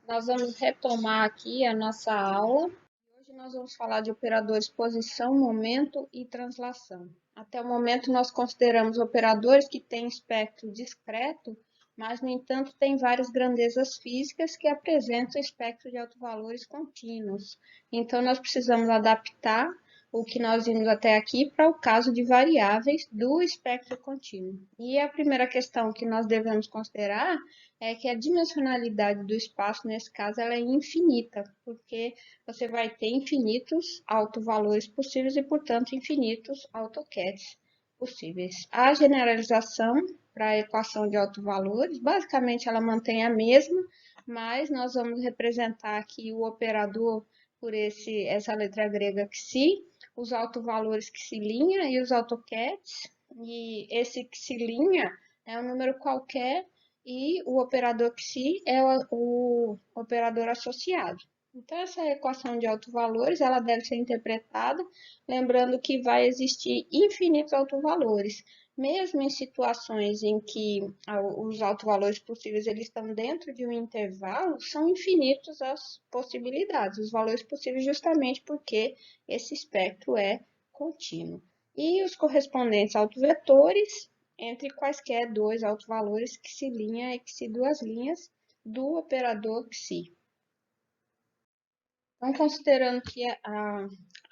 Nós vamos retomar aqui a nossa aula. Hoje nós vamos falar de operadores posição, momento e translação. Até o momento nós consideramos operadores que têm espectro discreto, mas no entanto têm várias grandezas físicas que apresentam espectro de autovalores contínuos. Então nós precisamos adaptar o que nós vimos até aqui para o caso de variáveis do espectro contínuo. E a primeira questão que nós devemos considerar é que a dimensionalidade do espaço, nesse caso, ela é infinita, porque você vai ter infinitos autovalores possíveis e, portanto, infinitos AutoCADs possíveis. A generalização para a equação de autovalores, basicamente ela mantém a mesma, mas nós vamos representar aqui o operador por essa letra grega xi, os autovalores xi' e os AutoCADs, e esse xi' é um número qualquer e o operador psi é o operador associado. Então, essa equação de autovalores, ela deve ser interpretada, lembrando que vai existir infinitos autovalores, mesmo em situações em que os autovalores possíveis eles estão dentro de um intervalo, são infinitos as possibilidades, os valores possíveis, justamente porque esse espectro é contínuo. E os correspondentes autovetores entre quaisquer dois autovalores xi' e xi' do operador xi. Então, considerando que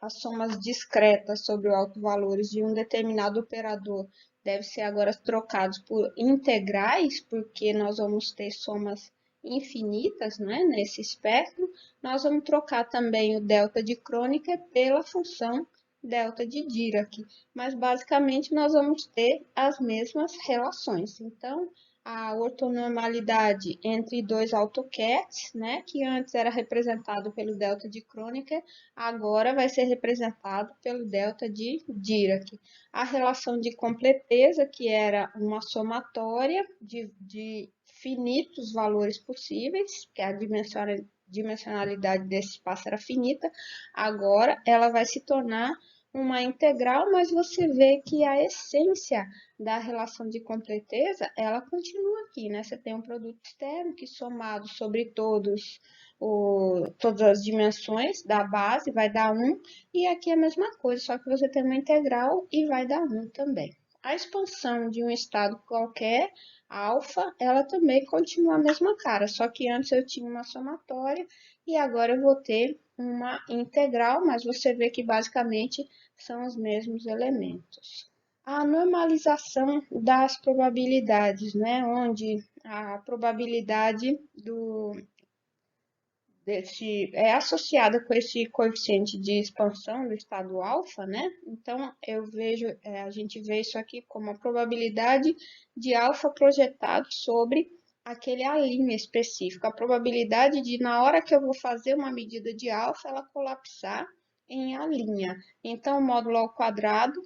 as somas discretas sobre os autovalores de um determinado operador devem ser agora trocados por integrais, porque nós vamos ter somas infinitas, né, nesse espectro, nós vamos trocar também o delta de Kronecker pela função delta de Dirac, mas basicamente nós vamos ter as mesmas relações. Então, a ortonormalidade entre dois AutoCADs, né, que antes era representado pelo delta de Kronecker, agora vai ser representado pelo delta de Dirac. A relação de completeza, que era uma somatória de finitos valores possíveis, que a dimensionalidade desse espaço era finita, agora ela vai se tornar uma integral, mas você vê que a essência da relação de completeza, ela continua aqui, né? Você tem um produto externo que somado sobre todas as dimensões da base vai dar 1, e aqui é a mesma coisa, só que você tem uma integral e vai dar 1 também. A expansão de um estado qualquer, alfa, ela também continua a mesma cara, só que antes eu tinha uma somatória e agora eu vou ter uma integral, mas você vê que basicamente são os mesmos elementos. A normalização das probabilidades, né, onde a probabilidade é associada com esse coeficiente de expansão do estado alfa, né? Então, a gente vê isso aqui como a probabilidade de alfa projetado sobre aquele A' específico. A probabilidade de, na hora que eu vou fazer uma medida de alfa, ela colapsar em A'. Então, o módulo ao quadrado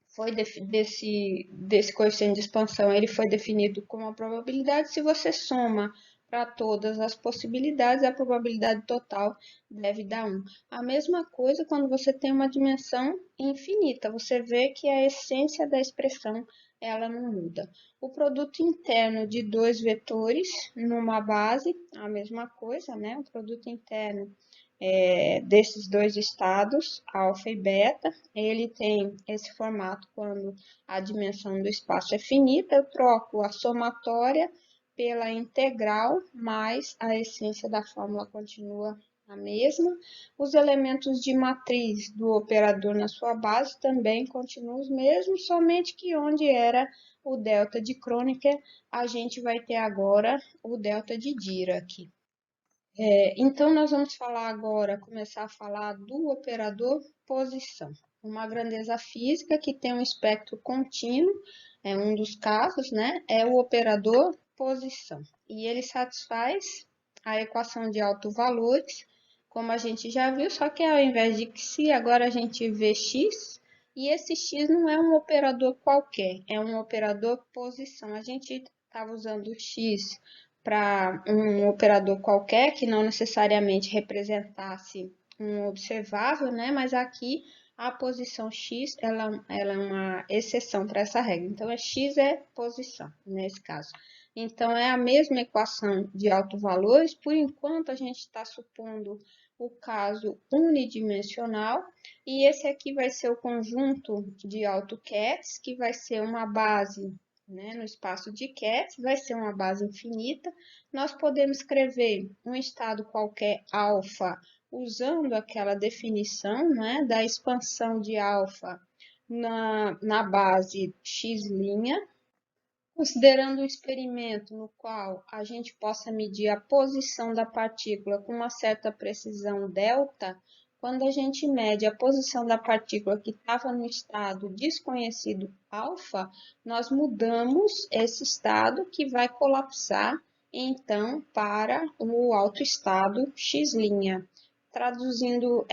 foi desse coeficiente de expansão, ele foi definido como a probabilidade. Se você soma para todas as possibilidades, a probabilidade total deve dar 1. A mesma coisa quando você tem uma dimensão infinita, você vê que a essência da expressão ela não muda. O produto interno de dois vetores numa base, a mesma coisa, né? O produto interno desses dois estados, alfa e beta, ele tem esse formato quando a dimensão do espaço é finita, eu troco a somatória pela integral, mas a essência da fórmula continua a mesma. Os elementos de matriz do operador na sua base também continuam os mesmos, somente que onde era o delta de Kronecker, a gente vai ter agora o delta de Dirac. Então, nós vamos falar agora, começar a falar do operador posição. Uma grandeza física que tem um espectro contínuo, um dos casos, né, é o operador posição. E ele satisfaz a equação de autovalores, como a gente já viu, só que ao invés de xi, agora a gente vê x, e esse x não é um operador qualquer, é um operador posição. A gente estava usando o x para um operador qualquer, que não necessariamente representasse um observável, né? Mas aqui a posição x, ela é uma exceção para essa regra. Então, x é posição, nesse caso. Então, é a mesma equação de autovalores. Por enquanto, a gente está supondo o caso unidimensional, e esse aqui vai ser o conjunto de AutoCADs, que vai ser uma base, né, no espaço de CADs, vai ser uma base infinita. Nós podemos escrever um estado qualquer alfa, usando aquela definição, né, da expansão de alfa na base x', considerando um experimento no qual a gente possa medir a posição da partícula com uma certa precisão delta. Quando a gente mede a posição da partícula que estava no estado desconhecido alfa, nós mudamos esse estado que vai colapsar então para o alto estado x'. Traduzindo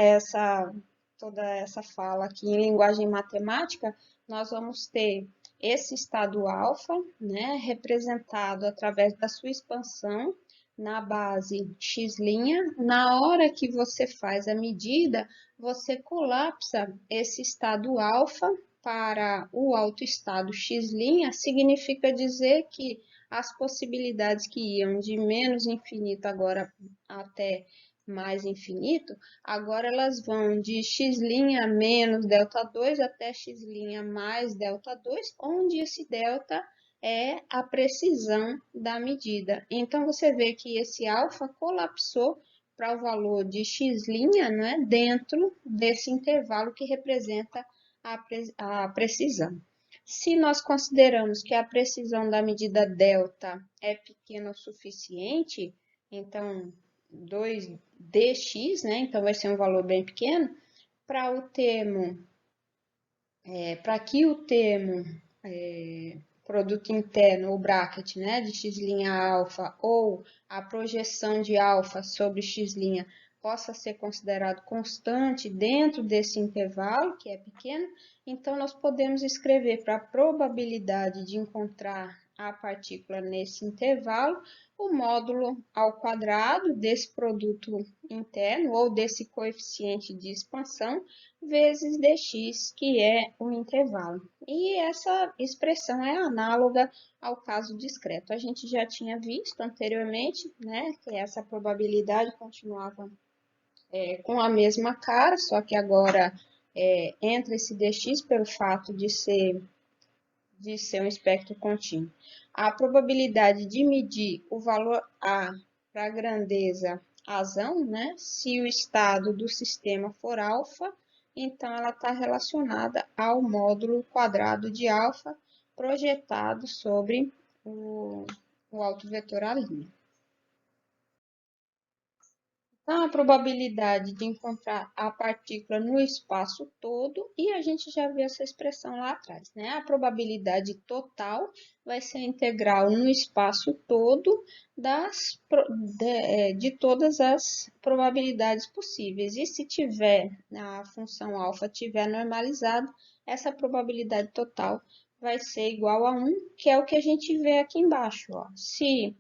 toda essa fala aqui em linguagem matemática, nós vamos ter esse estado alfa, né, representado através da sua expansão na base x'. Na hora que você faz a medida, você colapsa esse estado alfa para o autoestado x', significa dizer que as possibilidades que iam de menos infinito agora até mais infinito, agora elas vão de x' menos delta 2 até x' mais delta 2, onde esse delta é a precisão da medida. Então, você vê que esse alfa colapsou para o valor de x', né, dentro desse intervalo que representa a precisão. Se nós consideramos que a precisão da medida delta é pequena o suficiente, então 2dx, né? Então vai ser um valor bem pequeno. Para o termo, para que o termo produto interno, ou bracket, né, de x' alfa, ou a projeção de alfa sobre x' possa ser considerado constante dentro desse intervalo, que é pequeno, então nós podemos escrever para a probabilidade de encontrar a partícula nesse intervalo, o módulo ao quadrado desse produto interno, ou desse coeficiente de expansão, vezes dx, que é o intervalo. E essa expressão é análoga ao caso discreto. A gente já tinha visto anteriormente, né, que essa probabilidade continuava com a mesma cara, só que agora entra esse dx pelo fato de ser um espectro contínuo. A probabilidade de medir o valor A para a grandeza azão, né, se o estado do sistema for alfa, então ela está relacionada ao módulo quadrado de alfa projetado sobre o autovetor A'. Então, a probabilidade de encontrar a partícula no espaço todo, e a gente já viu essa expressão lá atrás, né? A probabilidade total vai ser a integral no espaço todo de todas as probabilidades possíveis. E se tiver, a função alfa tiver normalizado, essa probabilidade total vai ser igual a 1, que é o que a gente vê aqui embaixo, ó. Se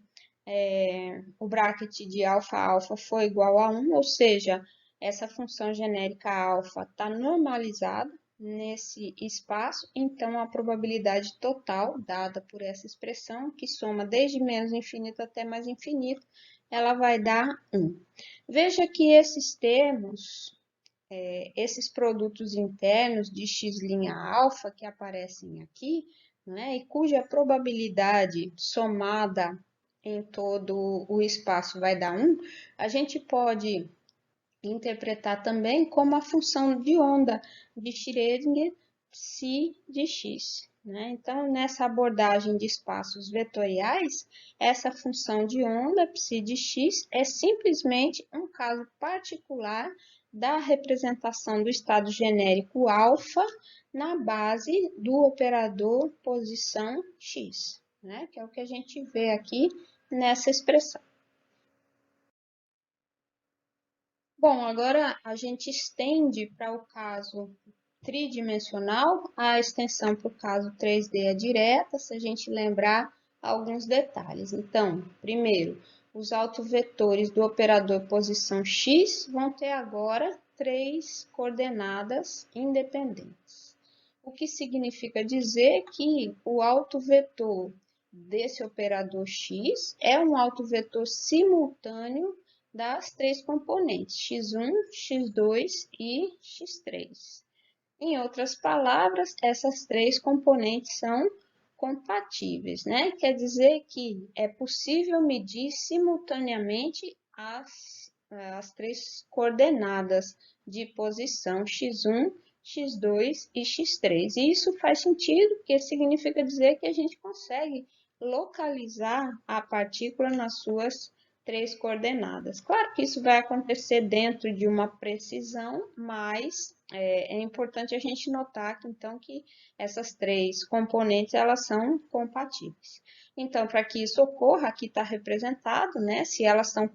o bracket de alfa for igual a 1, ou seja, essa função genérica alfa está normalizada nesse espaço, então a probabilidade total dada por essa expressão, que soma desde menos infinito até mais infinito, ela vai dar 1. Veja que esses termos, esses produtos internos de x' alfa que aparecem aqui, né, e cuja probabilidade somada em todo o espaço vai dar 1, a gente pode interpretar também como a função de onda de Schrödinger psi de x. Né? Então, nessa abordagem de espaços vetoriais, essa função de onda psi de x é simplesmente um caso particular da representação do estado genérico alfa na base do operador posição x, né? Que é o que a gente vê aqui nessa expressão. Bom, agora a gente estende para o caso tridimensional, a extensão para o caso 3D é direta, se a gente lembrar alguns detalhes. Então, primeiro, os autovetores do operador posição x vão ter agora 3 coordenadas independentes. O que significa dizer que o autovetor desse operador x é um autovetor simultâneo das três componentes, x1, x2 e x3. Em outras palavras, essas três componentes são compatíveis, né? Quer dizer que é possível medir simultaneamente as três coordenadas de posição x1, x2 e x3. E isso faz sentido, porque significa dizer que a gente consegue localizar a partícula nas suas três coordenadas. Claro que isso vai acontecer dentro de uma precisão, mas é importante a gente notar que, então, que essas três componentes elas são compatíveis. Então, para que isso ocorra, aqui está representado, né? Se elas são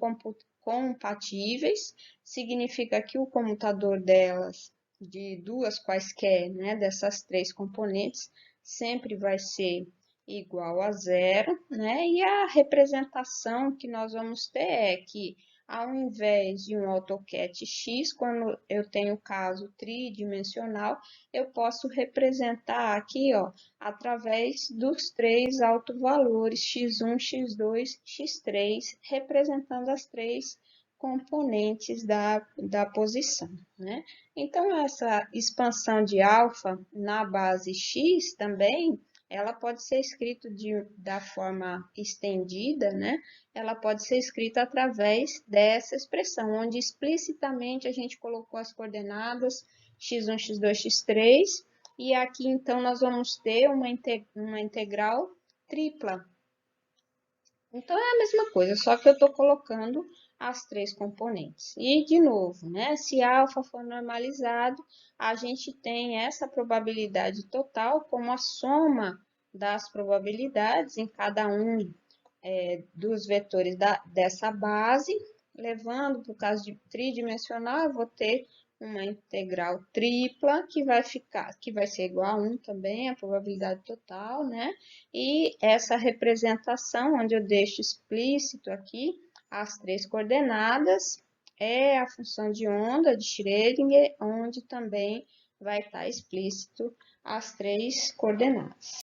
compatíveis, significa que o comutador delas, de duas quaisquer, né, dessas três componentes, sempre vai ser igual a zero, né? E a representação que nós vamos ter é que, ao invés de um AutoCAD X, quando eu tenho caso tridimensional, eu posso representar aqui, ó, através dos três autovalores x1, x2, x3, representando as três componentes da posição, né? Então, essa expansão de alfa na base x também, ela pode ser escrita da forma estendida, né? Ela pode ser escrita através dessa expressão, onde explicitamente a gente colocou as coordenadas x1, x2, x3, e aqui então nós vamos ter uma integral tripla. Então é a mesma coisa, só que eu estou colocando as três componentes. E de novo, né? Se alfa for normalizado, a gente tem essa probabilidade total como a soma das probabilidades em cada um dos vetores dessa base, levando para o caso de tridimensional, eu vou ter uma integral tripla que vai ser igual a 1 também, a probabilidade total, né? E essa representação, onde eu deixo explícito aqui as três coordenadas, é a função de onda de Schrödinger, onde também vai estar explícito as três coordenadas.